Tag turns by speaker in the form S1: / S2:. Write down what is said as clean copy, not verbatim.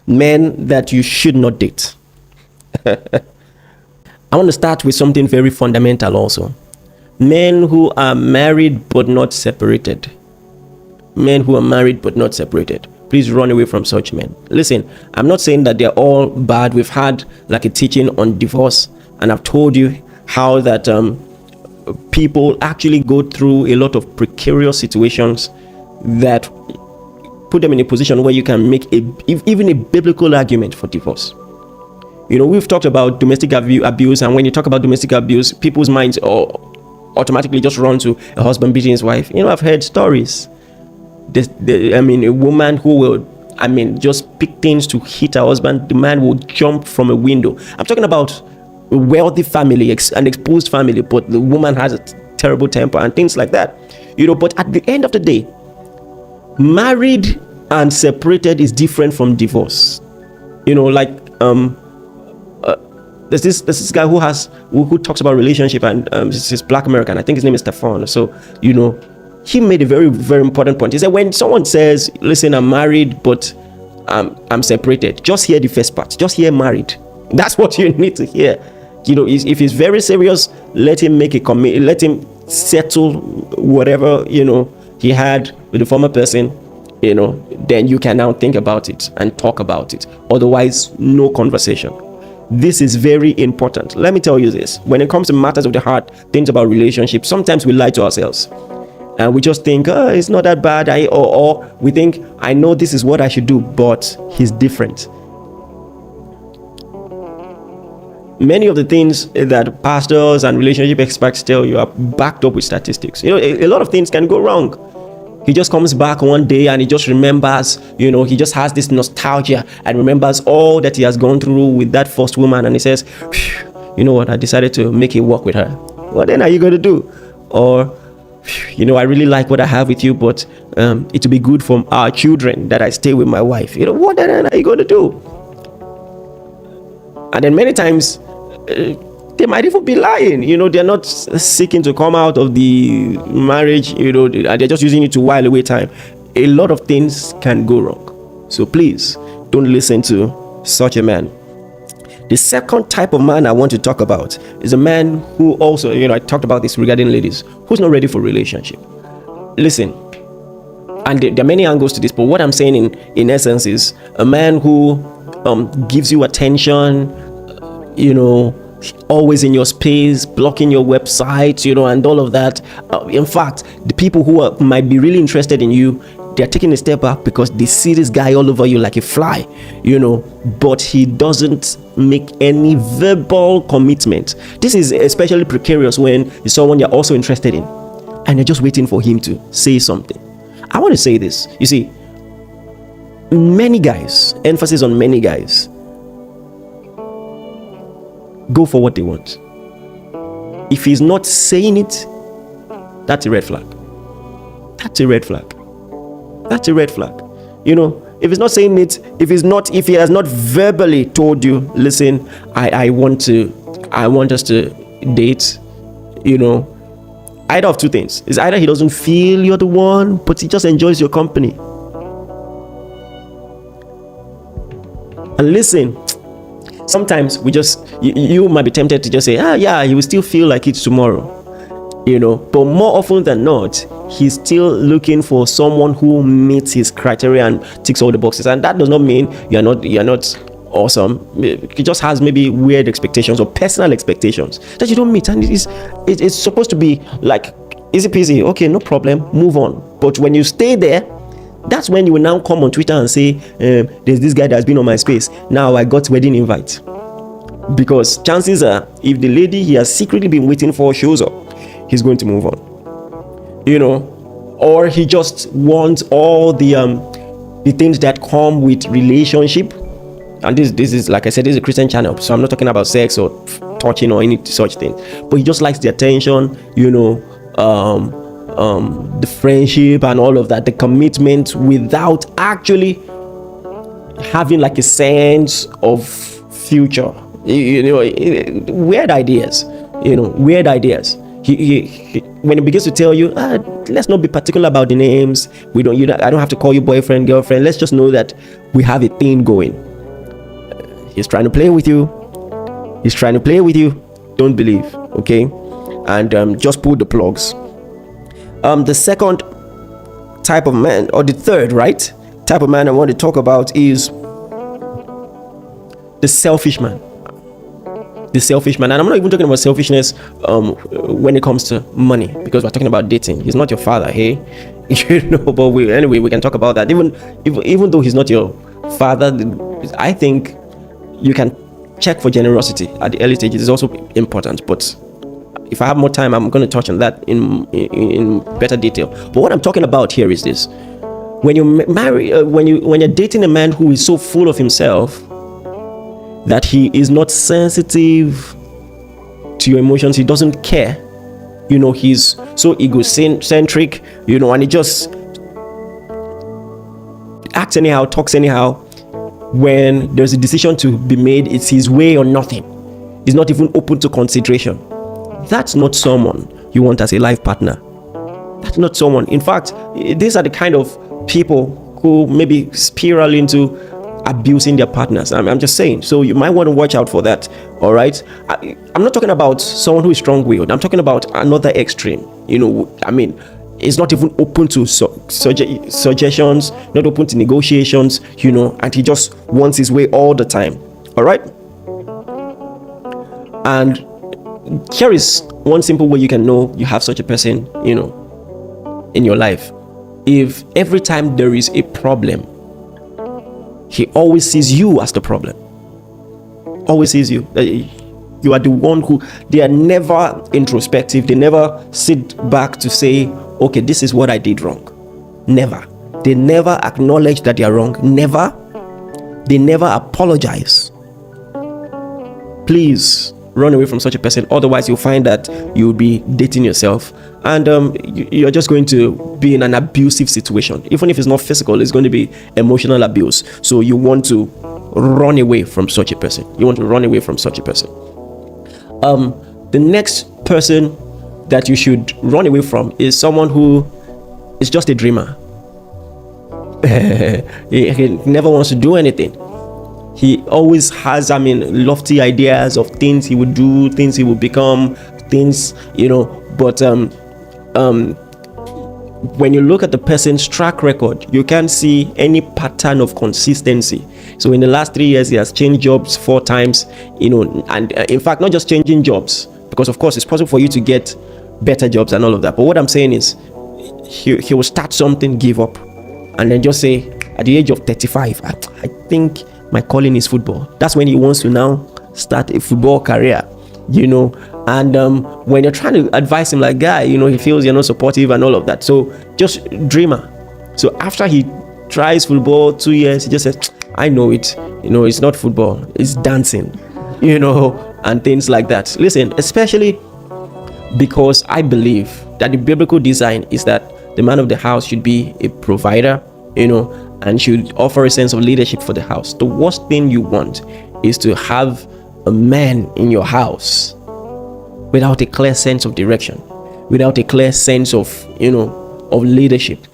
S1: Men that you should not date. I want to start with something very fundamental also. Men who are married but not separated. Men who are married but not separated. Please run away from such men. Listen, I'm not saying that they're all bad. We've had like a teaching on divorce, and I've told you how that people actually go through a lot of precarious situations that put them in a position where you can make even a biblical argument for divorce. You know, we've talked about domestic abuse, and when you talk about domestic abuse, people's minds automatically just run to a husband beating his wife. You know, I've heard stories. A woman who will, just pick things to hit her husband. The man will jump from a window. I'm talking about a wealthy family, an exposed family, but the woman has a terrible temper and things like that. You know, but at the end of the day, married and separated is different from divorce. You know, like there's this guy who talks about relationship, and he's Black American. I think his name is Stefan. So, you know, he made a very, very important point. He said, when someone says, listen, I'm married, but I'm separated, just hear the first part. Just hear married. That's what you need to hear. You know, if he's very serious, let him make a commit. Let him settle whatever, you know, he had with the former person, you know, then you can now think about it and talk about it. Otherwise, no conversation. This is very important. Let me tell you this. When it comes to matters of the heart, things about relationships, sometimes we lie to ourselves. And we just think, it's not that bad. Or we think, I know this is what I should do, but he's different. Many of the things that pastors and relationship experts tell you are backed up with statistics. You know, a lot of things can go wrong. He just comes back one day and he just remembers, you know, he just has this nostalgia and remembers all that he has gone through with that first woman. And he says, you know what, I decided to make it work with her. What then are you going to do? Or, you know, I really like what I have with you, but it will be good for our children that I stay with my wife. You know, what then are you going to do? And then many times, they might even be lying. You know, they're not seeking to come out of the marriage, you know, they're just using it to while away time. A lot of things can go wrong. So please, don't listen to such a man. The second type of man I want to talk about is a man who also, you know, I talked about this regarding ladies, who's not ready for relationship. Listen, and there are many angles to this, but what I'm saying in essence is a man who gives you attention, you know, always in your space, blocking your website, you know, and all of that. In fact, the people who might be really interested in you, they're taking a step back because they see this guy all over you like a fly, you know, but he doesn't make any verbal commitment. This is especially precarious when it's someone you're also interested in and you're just waiting for him to say something. I want to say this. You see, many guys, emphasis on many guys, go for what they want. If he's not saying it, that's a red flag. That's a red flag. That's a red flag. You know, if he's not saying it, if he has not verbally told you, listen, I want us to date, you know, either of two things. It's either he doesn't feel you're the one, but he just enjoys your company. And listen, sometimes you might be tempted to just say, yeah, he will still feel like it's tomorrow, you know, but more often than not, he's still looking for someone who meets his criteria and ticks all the boxes. And that does not mean you're not awesome. He just has maybe weird expectations or personal expectations that you don't meet, and it's supposed to be like easy peasy, okay, no problem, move on. But when you stay there, that's when you will now come on Twitter and say, there's this guy that's been on my space, now I got wedding invite. Because chances are, if the lady he has secretly been waiting for shows up, he's going to move on, you know. Or he just wants all the things that come with relationship. And this is, like I said, this is a Christian channel, so I'm not talking about sex or touching or any such thing, but he just likes the attention, you know, the friendship and all of that, the commitment, without actually having like a sense of future. You know, weird ideas. You know, weird ideas. He when he begins to tell you, let's not be particular about the names. I don't have to call you boyfriend, girlfriend. Let's just know that we have a thing going. He's trying to play with you. He's trying to play with you. Don't believe, okay? And just pull the plugs. The second type of man, or the third, right, type of man I want to talk about is the selfish man. The selfish man. And I'm not even talking about selfishness when it comes to money, because we're talking about dating. He's not your father, hey? But we can talk about that. Even though he's not your father, I think you can check for generosity at the early stages. It's also important, but if I have more time, I'm going to touch on that in better detail. But what I'm talking about here is this: when you marry, when you're dating a man who is so full of himself that he is not sensitive to your emotions, he doesn't care. He's so egocentric. And he just acts anyhow, talks anyhow. When there's a decision to be made, it's his way or nothing. He's not even open to consideration. That's not someone you want as a life partner. That's not someone. In fact, these are the kind of people who maybe spiral into abusing their partners. I'm just saying. So you might want to watch out for that. All right. I'm not talking about someone who is strong-willed. I'm talking about another extreme. It's not even open to suggestions, not open to negotiations, and he just wants his way all the time. All right. And here is one simple way you can know you have such a person, in your life. If every time there is a problem, he always sees you as the problem. Always sees you. You are the one who, they are never introspective. They never sit back to say, okay, this is what I did wrong. Never. They never acknowledge that they are wrong. Never. They never apologize. Please run away from such a person. Otherwise, you'll find that you'll be dating yourself, and you're just going to be in an abusive situation. Even if it's not physical, it's going to be emotional abuse. So you want to run away from such a person. The next person that you should run away from is someone who is just a dreamer. He never wants to do anything. He always has, lofty ideas of things he would do, things he would become, things, but when you look at the person's track record, you can't see any pattern of consistency. So in the last 3 years, he has changed jobs 4 times, and in fact, not just changing jobs, because of course it's possible for you to get better jobs and all of that. But what I'm saying is, he will start something, give up, and then just say, at the age of 35, I think my calling is football. That's when he wants to now start a football career, and when you're trying to advise him, like, guy, he feels you're not supportive and all of that. So just dreamer. So after he tries football 2 years, he just says, I know it, it's not football, it's dancing, and things like that. Listen, especially because I believe that the biblical design is that the man of the house should be a provider, and should offer a sense of leadership for the house. The worst thing you want is to have a man in your house without a clear sense of direction, without a clear sense of, of leadership.